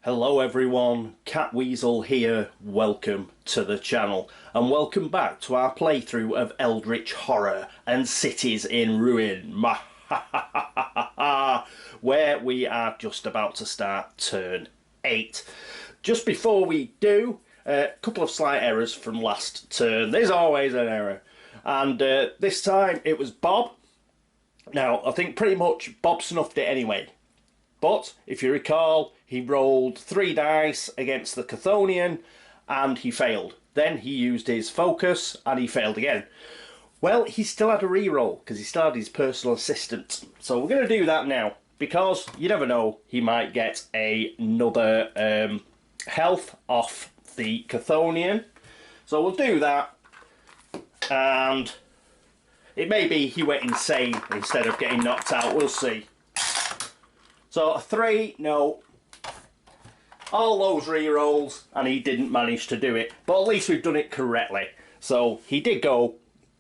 Hello everyone, Catweazle here, welcome to the channel and welcome back to our playthrough of Eldritch Horror and Cities in Ruin, where we are just about to start turn 8. Just before we do, a couple of slight errors from last turn. There's always an error, and this time it was Bob. Now I think pretty much Bob snuffed it anyway. But, if you recall, he rolled 3 dice against the Cthonian and he failed. Then he used his focus and he failed again. Well, he still had a reroll because he still had his personal assistant. So we're going to do that now because you never know, he might get another health off the Cthonian. So we'll do that, and it may be he went insane instead of getting knocked out. We'll see. So a 3, no. All those rerolls, and he didn't manage to do it. But at least we've done it correctly. So he did go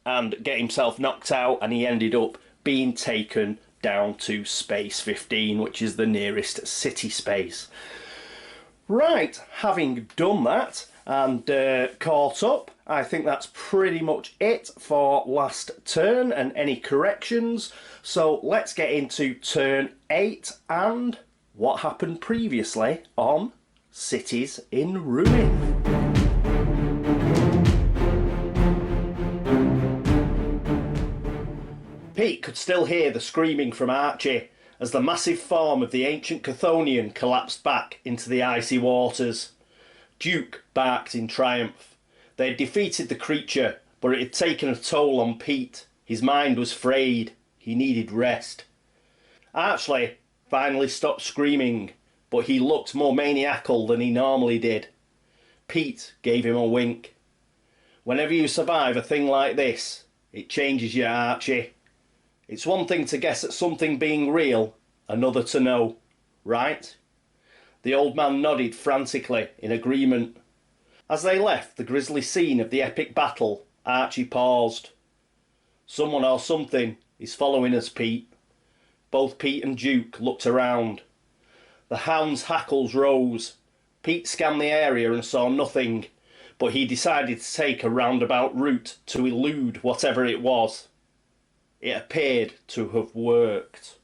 and get himself knocked out, and he ended up being taken down to space 15, which is the nearest city space. Right, having done that and caught up, I think that's pretty much it for last turn and any corrections. So let's get into turn 8 and what happened previously on Cities in Ruin. Pete could still hear the screaming from Archie as the massive form of the Ancient Cthonian collapsed back into the icy waters. Duke barked in triumph. They had defeated the creature, but it had taken a toll on Pete. His mind was frayed. He needed rest. Archie finally stopped screaming, but he looked more maniacal than he normally did. Pete gave him a wink. Whenever you survive a thing like this, it changes you, Archie. It's one thing to guess at something being real, another to know, right? The old man nodded frantically in agreement. As they left the grisly scene of the epic battle, Archie paused. Someone or something is following us, Pete. Both Pete and Duke looked around. The hound's hackles rose. Pete scanned the area and saw nothing, but he decided to take a roundabout route to elude whatever it was. It appeared to have worked.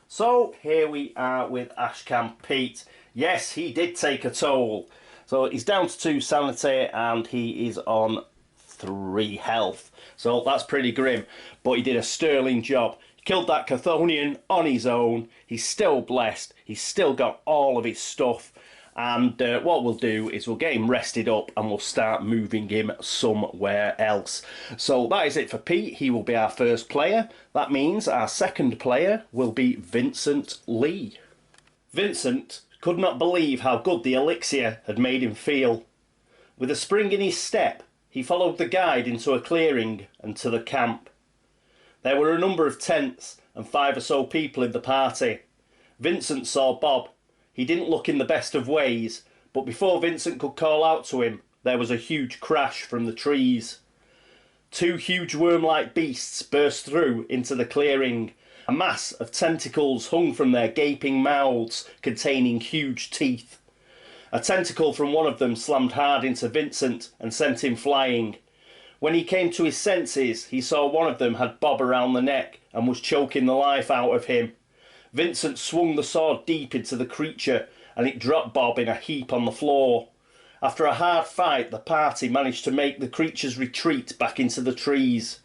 So here we are with Ashcamp Pete. Yes, he did take a toll. So he's down to 2 sanity and he is on 3 health. So that's pretty grim, but he did a sterling job. He killed that Cthonian on his own. He's still blessed. He's still got all of his stuff. And what we'll do is we'll get him rested up and we'll start moving him somewhere else. So that is it for Pete. He will be our first player. That means our second player will be Vincent Lee. Vincent could not believe how good the elixir had made him feel. With a spring in his step, he followed the guide into a clearing and to the camp. There were a number of tents and 5 or so people in the party. Vincent saw Bob. He didn't look in the best of ways, but before Vincent could call out to him, there was a huge crash from the trees. 2 huge worm-like beasts burst through into the clearing. A mass of tentacles hung from their gaping mouths containing huge teeth. A tentacle from one of them slammed hard into Vincent and sent him flying. When he came to his senses, he saw one of them had Bob around the neck and was choking the life out of him. Vincent swung the sword deep into the creature and it dropped Bob in a heap on the floor. After a hard fight, the party managed to make the creature's retreat back into the trees.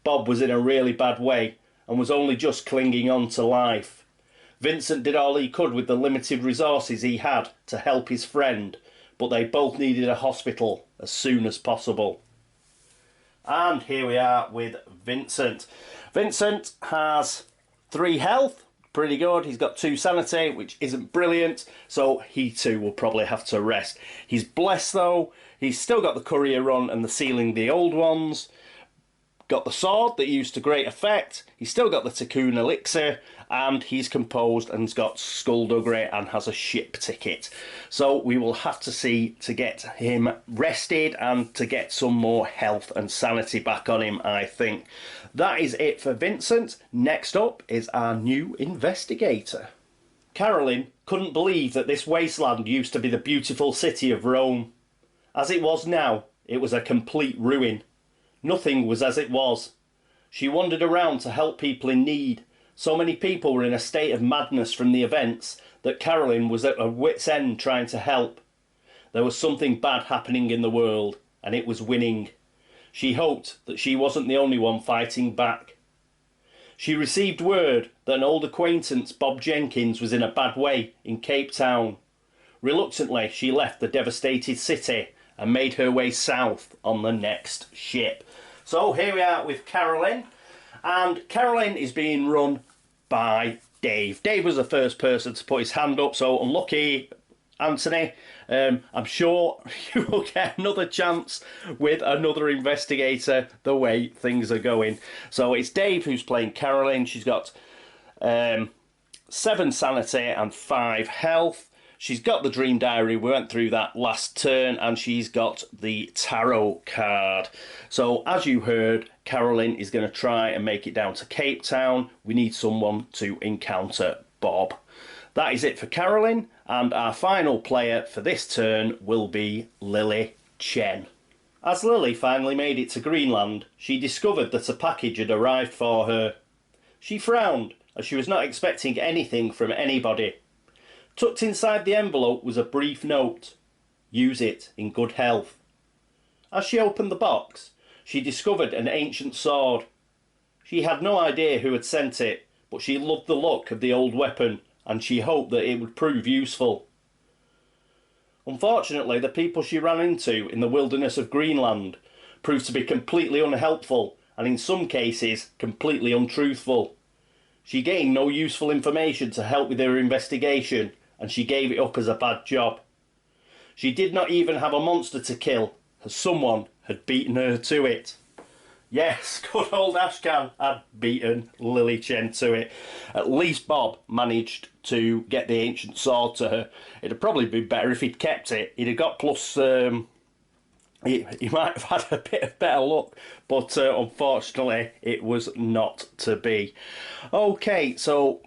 Bob was in a really bad way and was only just clinging on to life. Vincent did all he could with the limited resources he had to help his friend, but they both needed a hospital as soon as possible. And here we are with Vincent. Vincent has 3 health, pretty good. He's got 2 sanity, which isn't brilliant, so he too will probably have to rest. He's blessed though. He's still got the courier run and the sealing the old ones. Got the sword that used to great effect. He's still got the Tikkun elixir, and he's composed and has got skullduggery and has a ship ticket. So we will have to see to get him rested and to get some more health and sanity back on him, I think. That is it for Vincent. Next up is our new investigator. Carolyn couldn't believe that this wasteland used to be the beautiful city of Rome. As it was now, it was a complete ruin. Nothing was as it was. She wandered around to help people in need. So many people were in a state of madness from the events that Carolyn was at her wit's end trying to help. There was something bad happening in the world, and it was winning. She hoped that she wasn't the only one fighting back. She received word that an old acquaintance, Bob Jenkins, was in a bad way in Cape Town. Reluctantly, she left the devastated city and made her way south on the next ship. So here we are with Carolyn, and Carolyn is being run by Dave. Dave was the first person to put his hand up, so unlucky, Anthony. I'm sure you will get another chance with another investigator the way things are going. So it's Dave who's playing Carolyn. She's got 7 sanity and 5 health. She's got the dream diary, we went through that last turn, and she's got the tarot card. So as you heard, Carolyn is going to try and make it down to Cape Town. We need someone to encounter Bob. That is it for Carolyn, and our final player for this turn will be Lily Chen. As Lily finally made it to Greenland, she discovered that a package had arrived for her. She frowned, as she was not expecting anything from anybody. Tucked inside the envelope was a brief note. Use it in good health. As she opened the box, she discovered an ancient sword. She had no idea who had sent it, but she loved the look of the old weapon, and she hoped that it would prove useful. Unfortunately, the people she ran into in the wilderness of Greenland proved to be completely unhelpful, and in some cases, completely untruthful. She gained no useful information to help with her investigation, and she gave it up as a bad job. She did not even have a monster to kill, as someone had beaten her to it. Yes, good old Ashcan had beaten Lily Chen to it. At least Bob managed to get the ancient sword to her. It'd probably been better if he'd kept it. He'd have got plus... He might have had a bit of better luck, but unfortunately it was not to be. Okay, so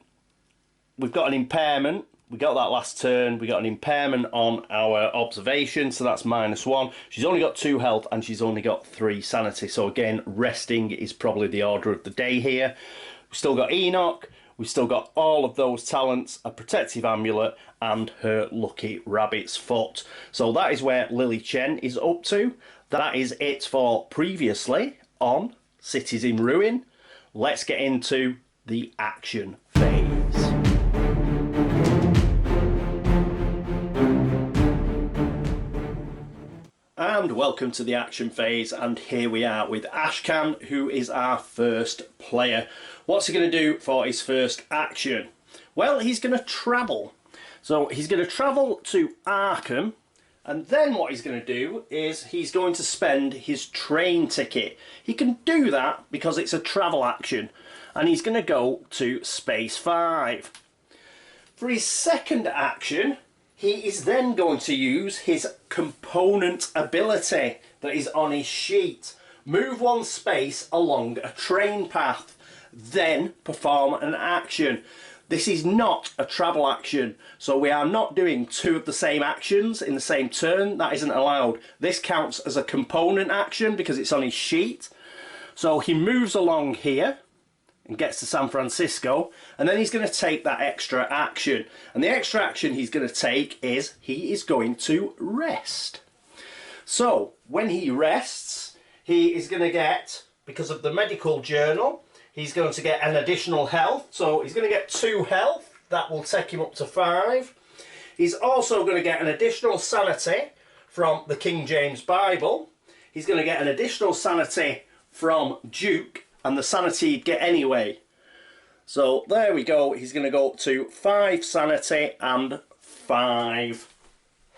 we've got an impairment. We got that last turn. We got an impairment on our observation, so that's -1. She's only got 2 health and she's only got 3 sanity. So again, resting is probably the order of the day here. We've still got Enoch. We've still got all of those talents, a protective amulet, and her lucky rabbit's foot. So that is where Lily Chen is up to. That is it for previously on Cities in Ruin. Let's get into the action phase. And welcome to the action phase, and here we are with Ashcan, who is our first player. What's he going to do for his first action? Well, he's going to travel. So he's going to travel to Arkham, and then what he's going to do is he's going to spend his train ticket. He can do that because it's a travel action, and he's going to go to Space 5. For his second action, he is then going to use his component ability that is on his sheet. Move 1 space along a train path, then perform an action. This is not a travel action, so we are not doing 2 of the same actions in the same turn. That isn't allowed. This counts as a component action because it's on his sheet. So he moves along here and gets to San Francisco, and then he's going to take that extra action. And the extra action he's going to take is he is going to rest. So when he rests, he is going to get, because of the medical journal, he's going to get an additional health. So he's going to get 2 health. That will take him up to 5. He's also going to get an additional sanity from the King James Bible. He's going to get an additional sanity from Duke, and the sanity he'd get anyway. So there we go. He's going to go up to 5 sanity and 5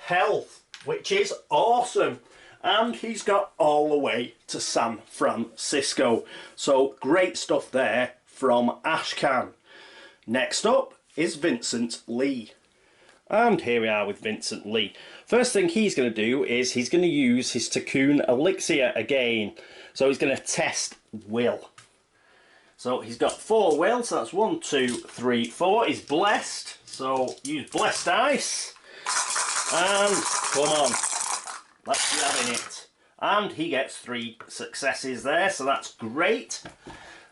health, which is awesome. And he's got all the way to San Francisco. So great stuff there from Ashcan. Next up is Vincent Lee. And here we are with Vincent Lee. First thing he's going to do is he's going to use his Cocoon Elixir again. So he's going to test will. So he's got 4 will, so that's 1, 2, 3, 4. He's blessed, so use blessed dice. And come on, let's be having it. And he gets 3 successes there, so that's great.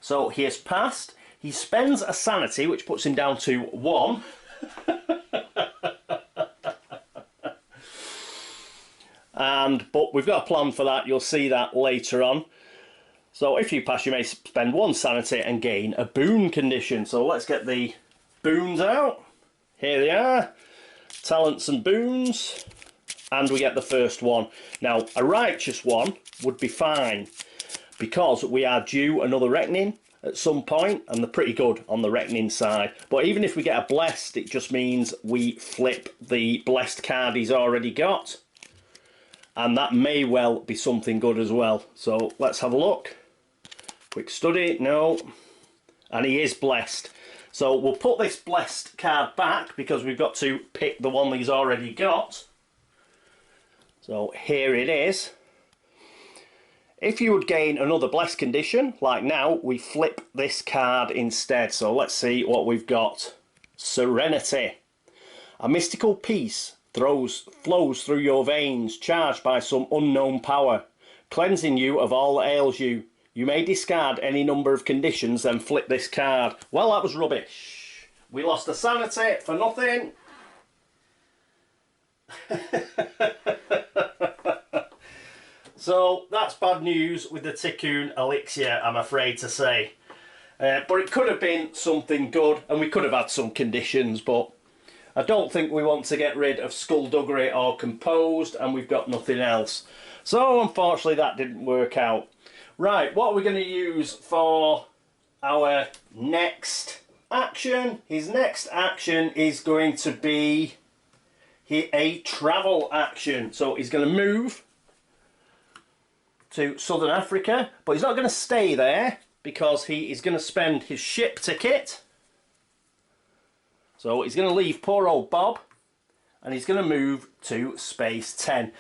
So he has passed. He spends a sanity, which puts him down to 1. But we've got a plan for that. You'll see that later on. So if you pass, you may spend 1 sanity and gain a boon condition. So let's get the boons out. Here they are. Talents and boons. And we get the first one. Now, a righteous one would be fine, because we are due another reckoning at some point, and they're pretty good on the reckoning side. But even if we get a blessed, it just means we flip the blessed card he's already got. And that may well be something good as well. So let's have a look. Quick study, no. And he is blessed. So we'll put this blessed card back, because we've got to pick the one that he's already got. So here it is. If you would gain another blessed condition, like now, we flip this card instead. So let's see what we've got. Serenity. A mystical peace flows through your veins, charged by some unknown power, cleansing you of all that ails you. You may discard any number of conditions, then flip this card. Well, that was rubbish. We lost a sanity for nothing. So that's bad news with the Tikkun elixir, I'm afraid to say. But it could have been something good, and we could have had some conditions, but I don't think we want to get rid of skullduggery or composed, and we've got nothing else. So unfortunately that didn't work out. Right, what are we going to use for our next action? His next action is going to be a travel action. So he's going to move to Southern Africa, but he's not going to stay there, because he is going to spend his ship ticket. So he's going to leave poor old Bob, and he's going to move to Space 10.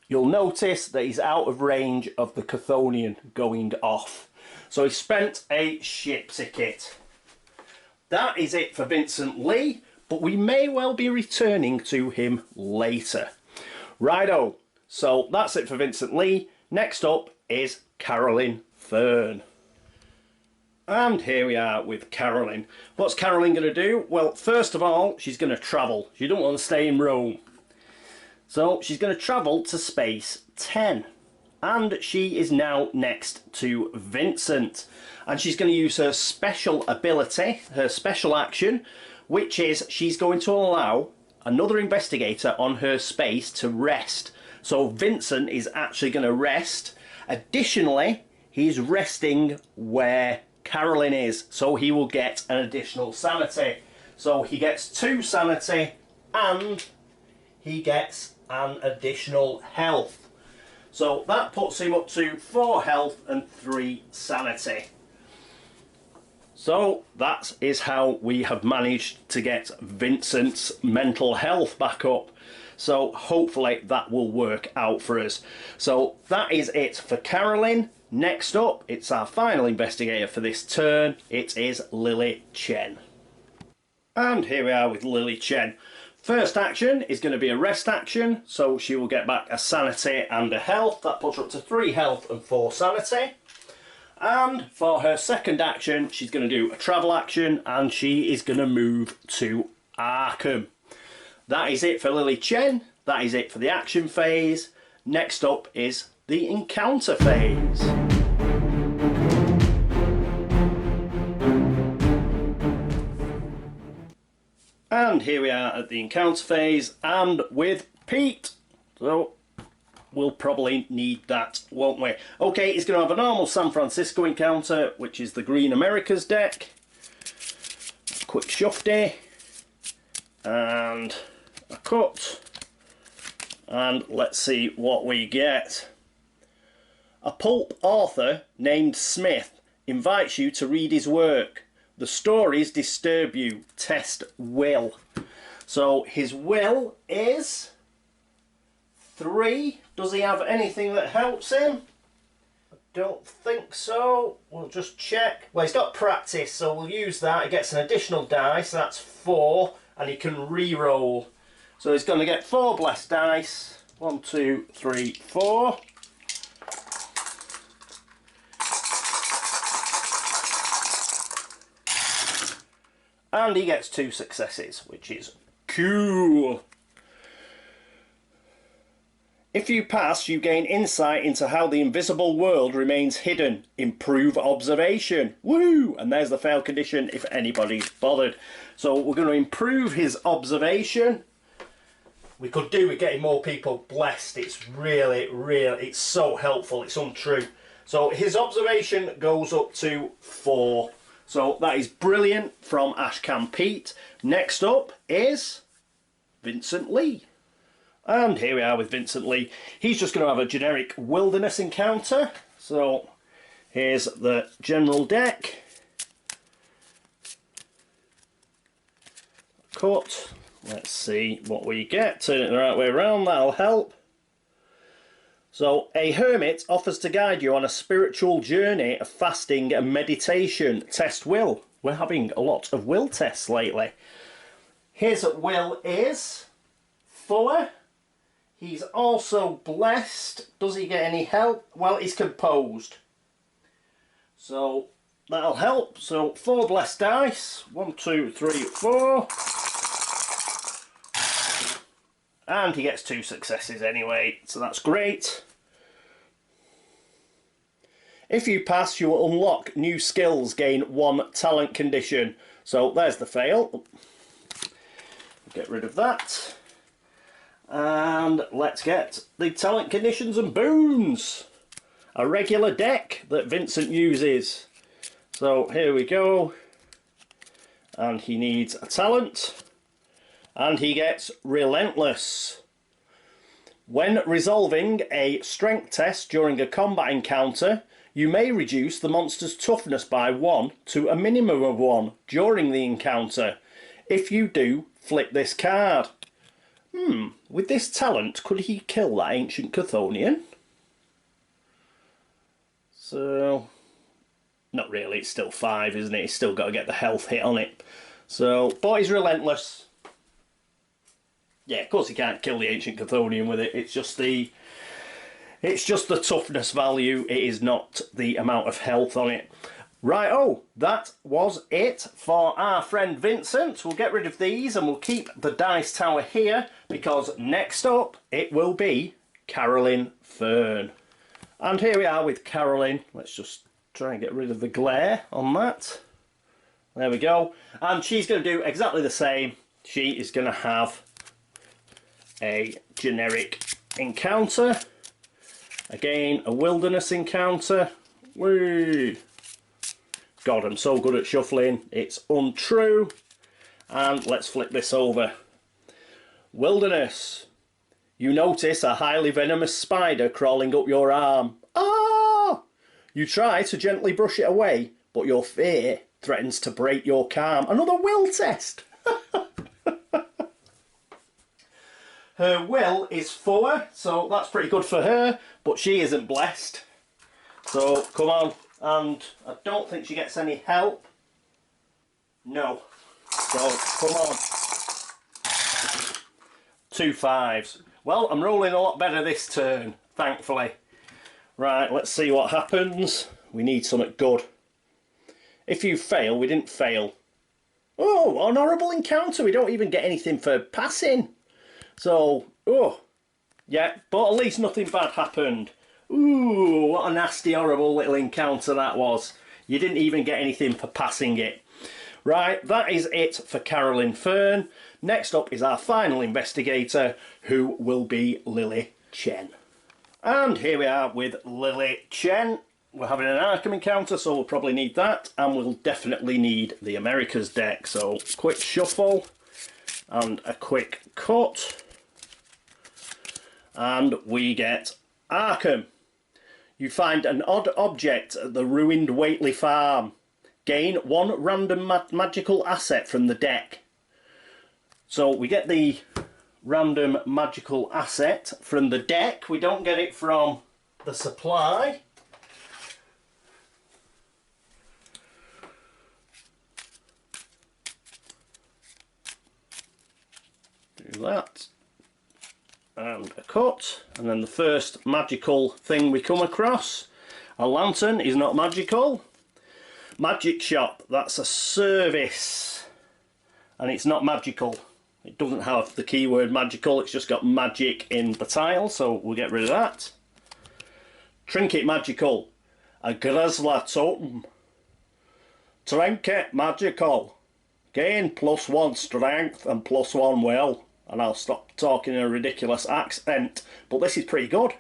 You'll notice that he's out of range of the Chthonian going off. So he spent a ship ticket. That is it for Vincent Lee, but we may well be returning to him later. Righto, so that's it for Vincent Lee. Next up is Carolyn Fern. And here we are with Carolyn. What's Carolyn going to do? Well, first of all, she's going to travel. She don't want to stay in Rome. So she's going to travel to Space 10. And she is now next to Vincent. And she's going to use her special ability, her special action, which is she's going to allow another investigator on her space to rest. So Vincent is actually going to rest. Additionally, he's resting where Carolyn is, so he will get an additional sanity. So he gets 2 sanity and he gets an additional health. So that puts him up to 4 health and 3 sanity. So that is how we have managed to get Vincent's mental health back up. So hopefully that will work out for us. So that is it for Carolyn. Next up, it's our final investigator for this turn. It is Lily Chen. And here we are with Lily Chen. First action is going to be a rest action, so she will get back a sanity and a health. That puts her up to 3 health and 4 sanity. And for her second action, she's going to do a travel action, and she is going to move to Arkham. That is it for Lily Chen. That is it for the action phase. Next up is the encounter phase. And here we are at the encounter phase, and with Pete. So we'll probably need that, won't we? Okay, he's going to have a normal San Francisco encounter, which is the Green Americas deck. Quick shufty. And a cut. And let's see what we get. A pulp author named Smith invites you to read his work. The stories disturb you. Test will. So his will is 3. Does he have anything that helps him? don't think so. We'll just check. Well, he's got practice, so we'll use that. He gets an additional die, so that's 4, and he can re-roll. So he's going to get 4 blessed dice. 1, 2, 3, 4. And he gets 2 successes, which is cool. If you pass, you gain insight into how the invisible world remains hidden. Improve observation. Woo! And there's the fail condition if anybody's bothered. So we're going to improve his observation. We could do with getting more people blessed. It's really, it's so helpful. It's untrue. So his observation goes up to 4. So that is brilliant from Ashcan Pete. Next up is Vincent Lee. And here we are with Vincent Lee. He's just going to have a generic wilderness encounter. So here's the general deck. Cut. Let's see what we get. Turn it the right way around, that'll help. So, a hermit offers to guide you on a spiritual journey of fasting and meditation. Test will. We're having a lot of will tests lately. His will is 4. He's also blessed. Does he get any help? Well, he's composed. So, that'll help. So, 4 blessed dice. 1, 2, 3, 4. And he gets 2 successes anyway, so that's great. If you pass, you will unlock new skills, gain 1 talent condition. So there's the fail. Get rid of that. And let's get the talent conditions and boons. A regular deck that Vincent uses. So here we go. And he needs a talent. And he gets Relentless. When resolving a strength test during a combat encounter, you may reduce the monster's toughness by 1 to a minimum of 1 during the encounter. If you do, flip this card. With this talent, could he kill that Ancient Cthonian? So, not really, it's still 5, isn't it? He's still got to get the health hit on it. So, but he's relentless. Yeah, of course he can't kill the Ancient Cthonian with it. It's just the toughness value. It is not the amount of health on it. Right, oh, that was it for our friend Vincent. We'll get rid of these and we'll keep the dice tower here because next up it will be Carolyn Fern. And here we are with Carolyn. Let's just try and get rid of the glare on that. There we go. And she's going to do exactly the same. She is going to have a generic encounter. Again, a wilderness encounter. Whee! God, I'm so good at shuffling. It's untrue. And let's flip this over. Wilderness. You notice a highly venomous spider crawling up your arm. Ah! You try to gently brush it away, but your fear threatens to break your calm. Another will test. Her will is 4, so that's pretty good for her, but she isn't blessed. So, come on. And I don't think she gets any help. No. So, come on. 2 5s. Well, I'm rolling a lot better this turn, thankfully. Right, let's see what happens. We need something good. If you fail, we didn't fail. Oh, honourable encounter. We don't even get anything for passing. So, oh, yeah, but at least nothing bad happened. Ooh, what a nasty, horrible little encounter that was. You didn't even get anything for passing it. Right, that is it for Carolyn Fern. Next up is our final investigator, who will be Lily Chen. And here we are with Lily Chen. We're having an Arkham encounter, so we'll probably need that. And we'll definitely need the Americas deck. So, quick shuffle and a quick cut. And we get Arkham. You find an odd object at the ruined Waitley farm. Gain 1 random magical asset from the deck. So we get the random magical asset from the deck. We don't get it from the supply. Do that. And a cut. And then the first magical thing we come across. A lantern is not magical. Magic shop, that's a service. And it's not magical. It doesn't have the keyword magical, it's just got magic in the tile, so we'll get rid of that. Trinket magical. A grizzly totem. Trinket magical. Gain +1 strength and +1 will. And I'll stop talking in a ridiculous accent, but this is pretty good.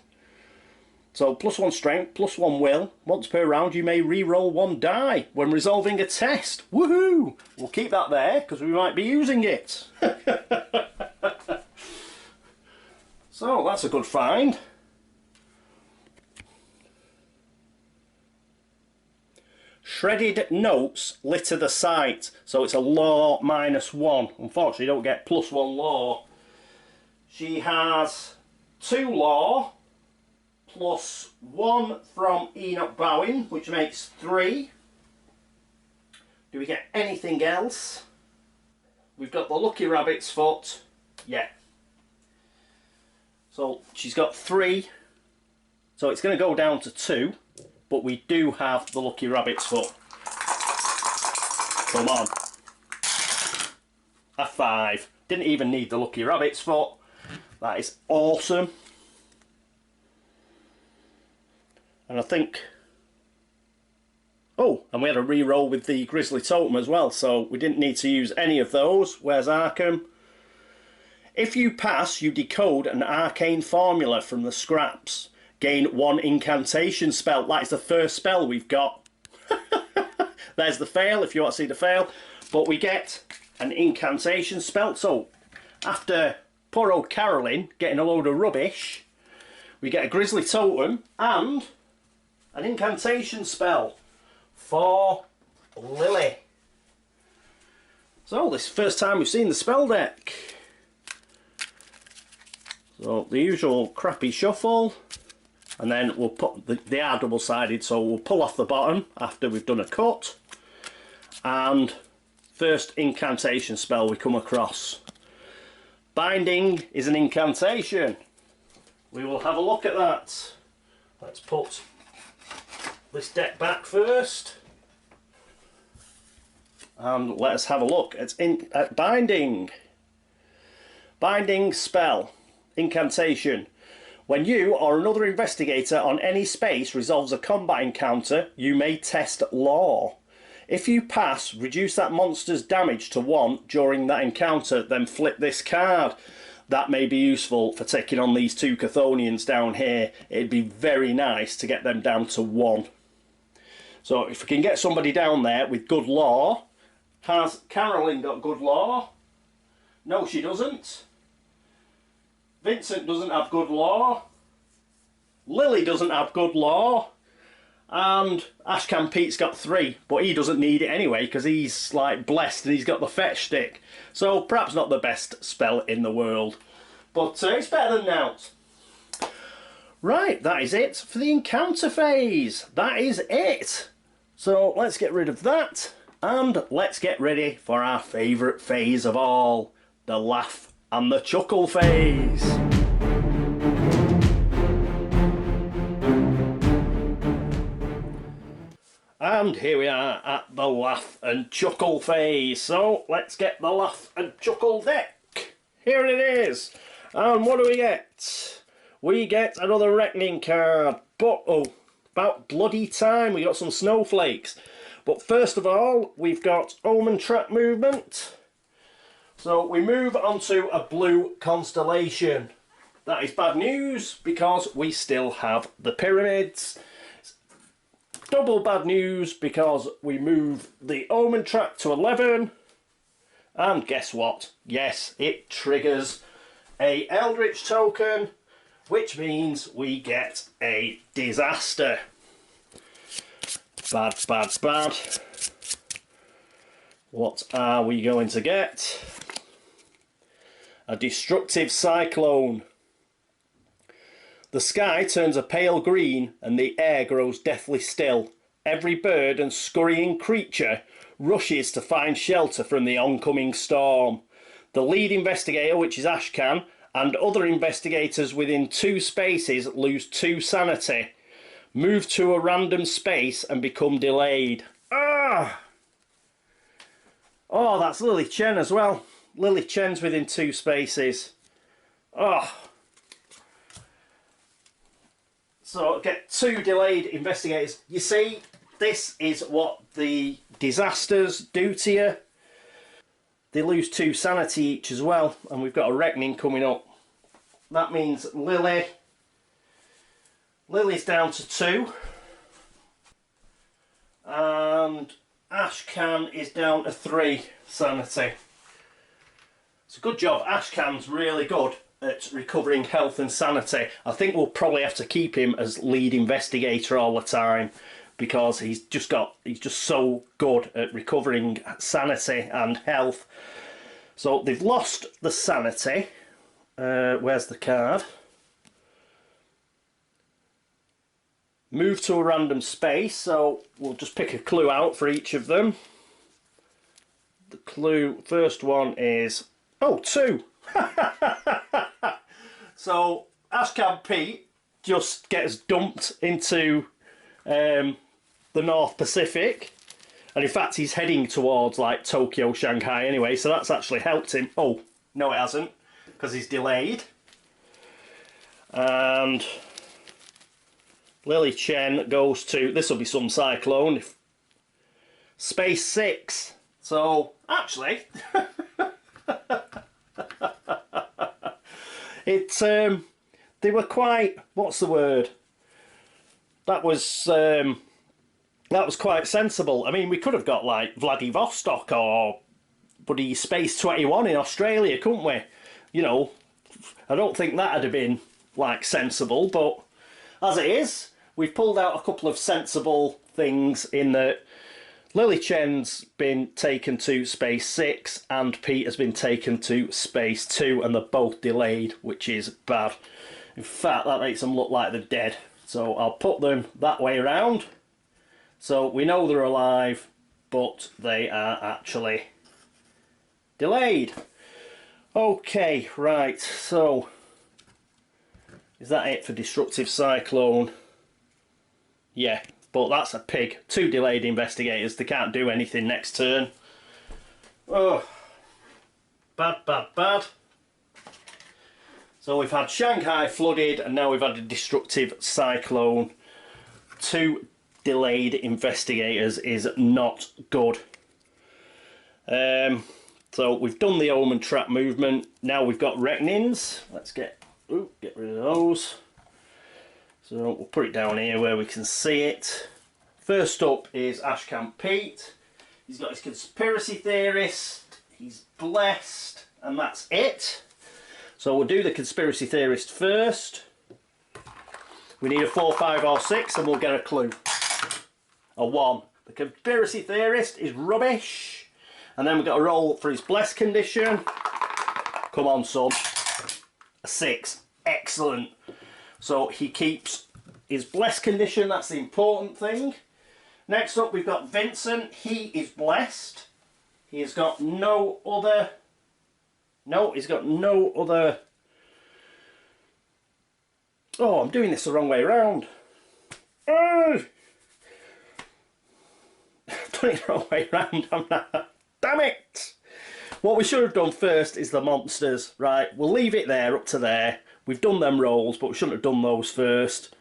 So +1 strength, +1 will. Once per round you may re-roll 1 die when resolving a test. Woohoo! We'll keep that there because we might be using it. So that's a good find. Shredded notes litter the site, so it's a law -1. Unfortunately, you don't get +1 law. She has 2 law, +1 from Enoch Bowen, which makes 3. Do we get anything else? We've got the lucky rabbit's foot. Yeah. So she's got 3. So it's going to go down to 2. But we do have the lucky rabbit's foot. Come on. A 5. Didn't even need the lucky rabbit's foot. That is awesome. And I think... Oh, and we had a re-roll with the grizzly totem as well, so we didn't need to use any of those. Where's Arkham? If you pass, you decode an arcane formula from the scraps. Gain 1 incantation spell. That is the first spell we've got. There's the fail, if you want to see the fail. But we get an incantation spell. So, after poor old Carolyn getting a load of rubbish, we get a grizzly totem and an incantation spell for Lily. So, this is the first time we've seen the spell deck. So, the usual crappy shuffle. And then we'll put, they are double-sided, so we'll pull off the bottom after we've done a cut. And first incantation spell we come across. Binding is an incantation. We will have a look at that. Let's put this deck back first. And let us have a look at binding. Binding spell. Incantation. When you or another investigator on any space resolves a combat encounter, you may test law. If you pass, reduce that monster's damage to 1 during that encounter, then flip this card. That may be useful for taking on these 2 Chthonians down here. It'd be very nice to get them down to 1. So if we can get somebody down there with good law. Has Carolyn got good law? No, she doesn't. Vincent doesn't have good law. Lily doesn't have good law. And Ashcan Pete's got 3, but he doesn't need it anyway because he's like blessed and he's got the fetch stick. So perhaps not the best spell in the world. But it's better than Nout. Right, that is it for the encounter phase. That is it. So let's get rid of that. And let's get ready for our favourite phase of all. The laugh and the chuckle phase. And here we are at the laugh and chuckle phase. So let's get the laugh and chuckle deck. Here it is. And what do we get? We get another reckoning card. But about bloody time. We got some snowflakes. But first of all, we've got omen track movement. So we move on to a blue constellation. That is bad news because we still have the pyramids. It's double bad news because we move the omen track to 11. And guess what? Yes, it triggers a Eldritch token, which means we get a disaster. Bad, bad, bad. What are we going to get? A destructive cyclone. The sky turns a pale green and the air grows deathly still. Every bird and scurrying creature rushes to find shelter from the oncoming storm. The lead investigator, which is Ashcan, and other investigators within 2 spaces lose 2 sanity. Move to a random space and become delayed. Ah! Oh, that's Lily Chen as well. Lily Chen's within 2 spaces. Oh. So get 2 delayed investigators. You see, this is what the disasters do to you. They lose 2 sanity each as well, and we've got a reckoning coming up. That means Lily's down to 2, and Ashcan is down to 3 sanity. It's a good job. Ashcan's really good at recovering health and sanity. I think we'll probably have to keep him as lead investigator all the time, because he's just so good at recovering sanity and health. So they've lost the sanity. Where's the card? Move to a random space, so we'll just pick a clue out for each of them. The clue, first one is, oh, 2. So Ashcan Pete just gets dumped into the North Pacific, and in fact he's heading towards like Tokyo, Shanghai anyway, so that's actually helped him. Oh, no it hasn't, because he's delayed. And Lily Chen goes to, this will be some cyclone, space 6. So actually they were quite, what's the word, that was quite sensible. I mean, we could have got like Vladivostok or bloody Space 21 in Australia, couldn't we? You know, I don't think that'd have been like sensible, but as it is, we've pulled out a couple of sensible things in that Lily Chen's been taken to space 6 and Pete has been taken to space 2, and they're both delayed, which is bad. In fact, that makes them look like they're dead. So I'll put them that way around. So we know they're alive, but they are actually delayed. Okay, right, so is that it for Destructive Cyclone? Yeah, but that's a pig. 2 delayed investigators, they can't do anything next turn. Oh, bad, bad, bad. So we've had Shanghai flooded, and now we've had a Destructive Cyclone. 2 delayed investigators is not good. So we've done the Omen Trap movement. Now we've got Reckonings. Let's get rid of those. So we'll put it down here where we can see it. First up is Ashcan Pete. He's got his Conspiracy Theorist, he's Blessed, and that's it. So we'll do the Conspiracy Theorist first. We need a 4, 5 or 6 and we'll get a clue. A 1. The Conspiracy Theorist is rubbish. And then we've got a roll for his Blessed condition. Come on, son. A 6. Excellent. So he keeps his Blessed condition, that's the important thing. Next up we've got Vincent. He is Blessed. He has got no other... No, he's got no other... Oh, I'm doing this the wrong way around. Oh! I've done it the wrong way around, I'm not. Damn it! What we should have done first is the monsters. Right, we'll leave it there, up to there. We've done them rolls, but we shouldn't have done those first.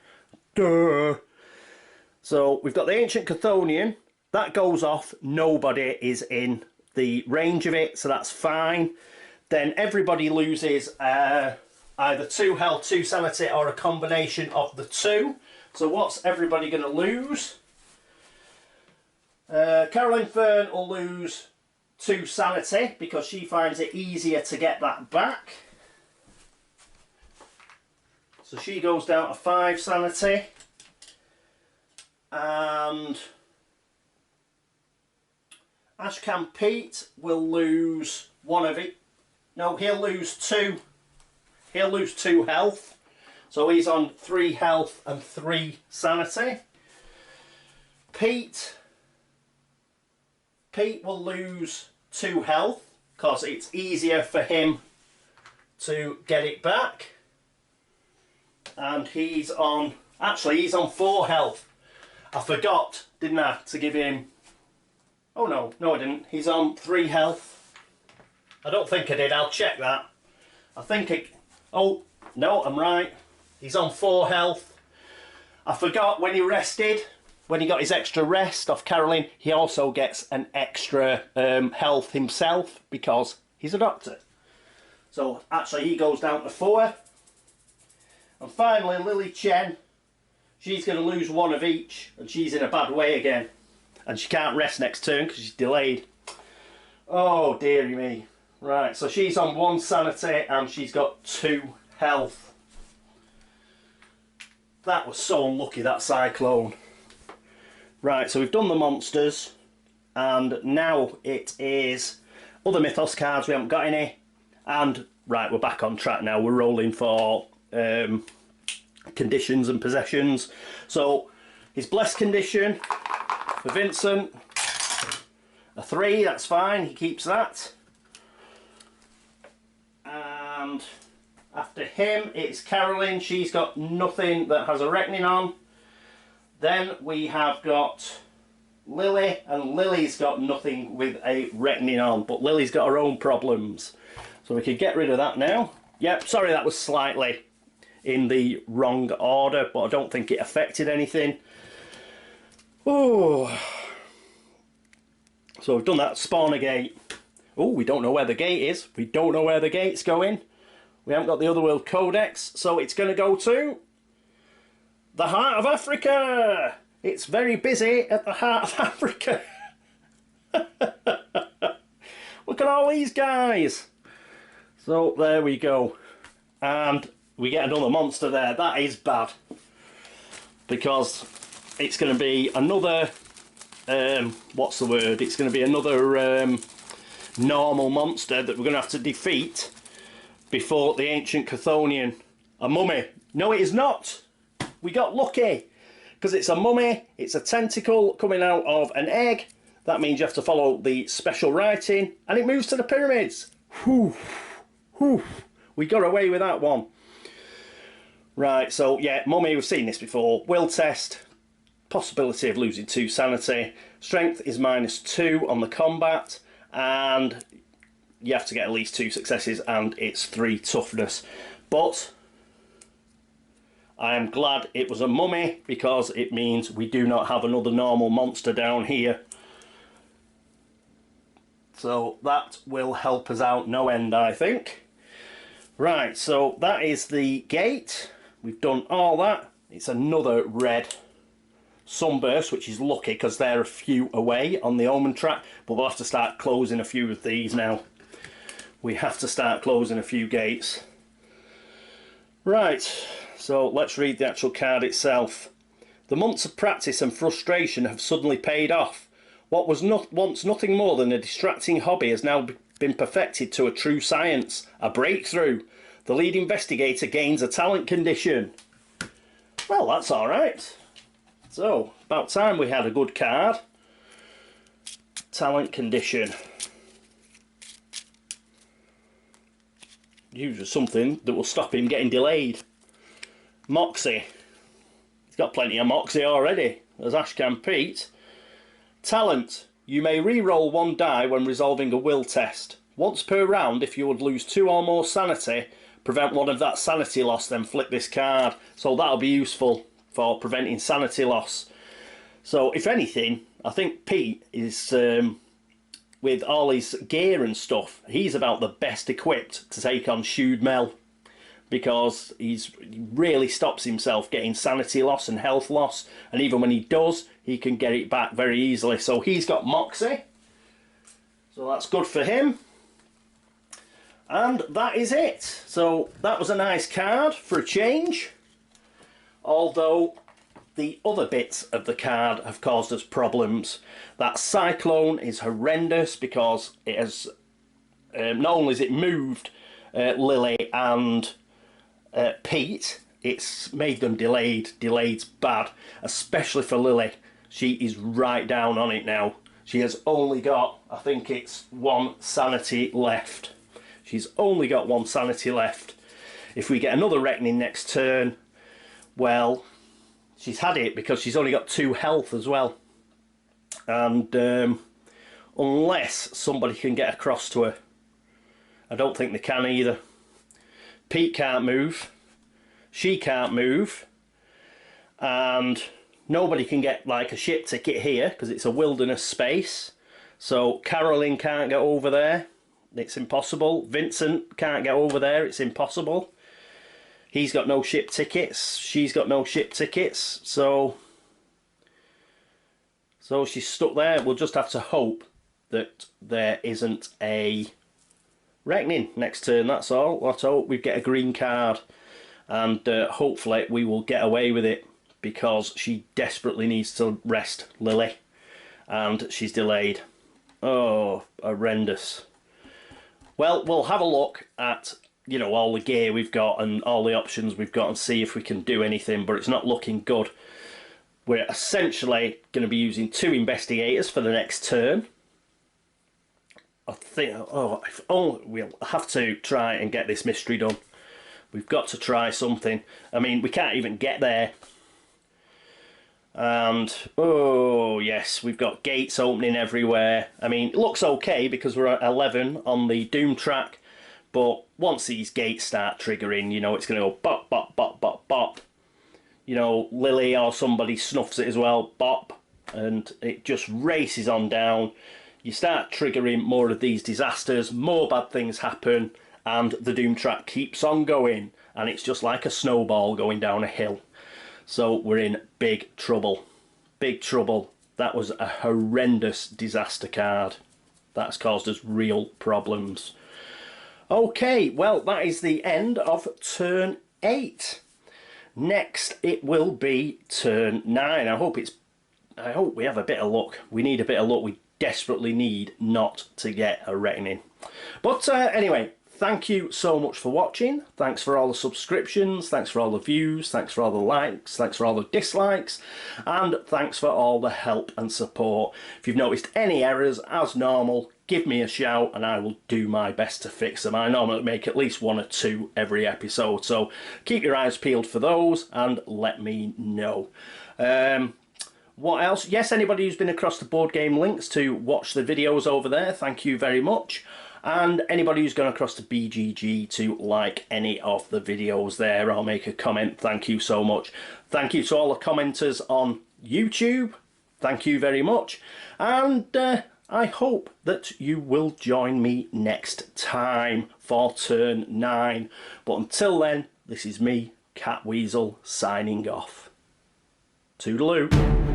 Duh! So, we've got the Ancient Cthonian. That goes off. Nobody is in the range of it, so that's fine. Then everybody loses either 2 health, 2 sanity, or a combination of the 2. So what's everybody going to lose? Carolyn Fern will lose 2 sanity because she finds it easier to get that back. So she goes down to 5 sanity. And Ashcan Pete will lose 1 of it. No, he'll lose 2. He'll lose 2 health. So he's on 3 health and 3 sanity. Pete will lose 2 health. because it's easier for him to get it back. And he's on, actually he's on 4 health. I forgot, didn't I, to give him, oh no I didn't, he's on 3 health. I don't think I did, I'll check that. I think oh no, I'm right, he's on 4 health. I forgot when he rested, when he got his extra rest off Carolyn, he also gets an extra health himself because he's a doctor. So actually he goes down to 4. And finally Lily Chen, she's going to lose 1 of each and she's in a bad way again. And she can't rest next turn because she's delayed. Oh dearie me. Right, so she's on 1 sanity and she's got 2 health. That was so unlucky, that cyclone. Right, so we've done the monsters and now it is other mythos cards. We haven't got any. And right, we're back on track now. We're rolling for conditions and possessions. So his blessed condition for Vincent, a 3, that's fine, he keeps that. And after him it's Carolyn, she's got nothing that has a reckoning on. Then we have got Lily, and Lily's got nothing with a reckoning on, but Lily's got her own problems. So we could get rid of that now. Yep, sorry that was slightly in the wrong order, but I don't think it affected anything. Oh, so we've done that. Spawn a gate. Oh, we don't know where the gate is. We don't know where the gate's going. We haven't got the Otherworld Codex, so it's going to go to the heart of Africa. It's very busy at the heart of Africa. Look at all these guys. So there we go. And we get another monster there. That is bad. Because it's going to be another, what's the word? It's going to be another normal monster that we're going to have to defeat before the Ancient Cthonian. A mummy. No, it is not. We got lucky. Because it's a mummy. It's a tentacle coming out of an egg. That means you have to follow the special writing. And it moves to the pyramids. Whew. Whew. We got away with that one. Right, so yeah, mummy, we've seen this before. Will test. Possibility of losing 2 sanity. Strength is -2 on the combat. And you have to get at least 2 successes, and it's 3 toughness. But I am glad it was a mummy, because it means we do not have another normal monster down here. So that will help us out no end, I think. Right, so that is the gate. We've done all that. It's another red sunburst, which is lucky because they're a few away on the omen track, but we'll have to start closing a few of these now. We have to start closing a few gates. Right, so let's read the actual card itself. The months of practice and frustration have suddenly paid off. What was once nothing more than a distracting hobby has now been perfected to a true science, a breakthrough. The lead investigator gains a talent condition. Well, that's alright. So, about time we had a good card. Talent condition. Usually something that will stop him getting delayed. Moxie. He's got plenty of Moxie already, as Ashcan Pete. Talent. You may re-roll 1 die when resolving a will test. Once per round, if you would lose 2 or more sanity, prevent 1 of that sanity loss, then flip this card. So that'll be useful for preventing sanity loss. So if anything, I think Pete is, with all his gear and stuff, he's about the best equipped to take on Shude Mel, because he really stops himself getting sanity loss and health loss, and even when he does, he can get it back very easily. So he's got Moxie, so that's good for him. And that is it. So that was a nice card for a change, although the other bits of the card have caused us problems. That cyclone is horrendous because it has, not only has it moved Lily and Pete, it's made them delayed. Delayed's bad, especially for Lily. She is right down on it now. She has only got, I think it's 1 sanity left. She's only got 1 sanity left. If we get another reckoning next turn, well, she's had it because she's only got 2 health as well. And unless somebody can get across to her, I don't think they can either. Pete can't move. She can't move. And nobody can get like a ship ticket here because it's a wilderness space. So Carolyn can't get over there. It's impossible. Vincent can't get over there. It's impossible. He's got no ship tickets. She's got no ship tickets. So she's stuck there. We'll just have to hope that there isn't a reckoning next turn. That's all. Let's hope we get a green card. And hopefully we will get away with it, because she desperately needs to rest Lily, and she's delayed. Oh, horrendous. Well, we'll have a look at, you know, all the gear we've got and all the options we've got and see if we can do anything, but it's not looking good. We're essentially going to be using 2 investigators for the next turn. I think, we'll have to try and get this mystery done. We've got to try something. I mean, we can't even get there. And, oh yes, we've got gates opening everywhere. I mean, it looks okay because we're at 11 on the Doom track. But once these gates start triggering, you know, it's going to go bop, bop, bop, bop, bop. You know, Lily or somebody snuffs it as well, bop. And it just races on down. You start triggering more of these disasters, more bad things happen, and the Doom track keeps on going. And it's just like a snowball going down a hill. So we're in big trouble. Big trouble. That was a horrendous disaster card. That's caused us real problems. Okay, well, that is the end of turn 8. Next, it will be turn 9. I hope we have a bit of luck. We need a bit of luck. We desperately need not to get a reckoning. But anyway, thank you so much for watching. Thanks for all the subscriptions, thanks for all the views, thanks for all the likes, thanks for all the dislikes, and thanks for all the help and support. If you've noticed any errors, as normal, give me a shout and I will do my best to fix them. I normally make at least 1 or 2 every episode, so keep your eyes peeled for those and let me know. What else? Yes, anybody who's been across the board game links to watch the videos over there, thank you very much. And anybody who's gone across to BGG to like any of the videos there, I'll make a comment. Thank you so much. Thank you to all the commenters on YouTube. Thank you very much. And I hope that you will join me next time for turn 9. But until then, this is me, Catweazle, signing off. Toodaloo.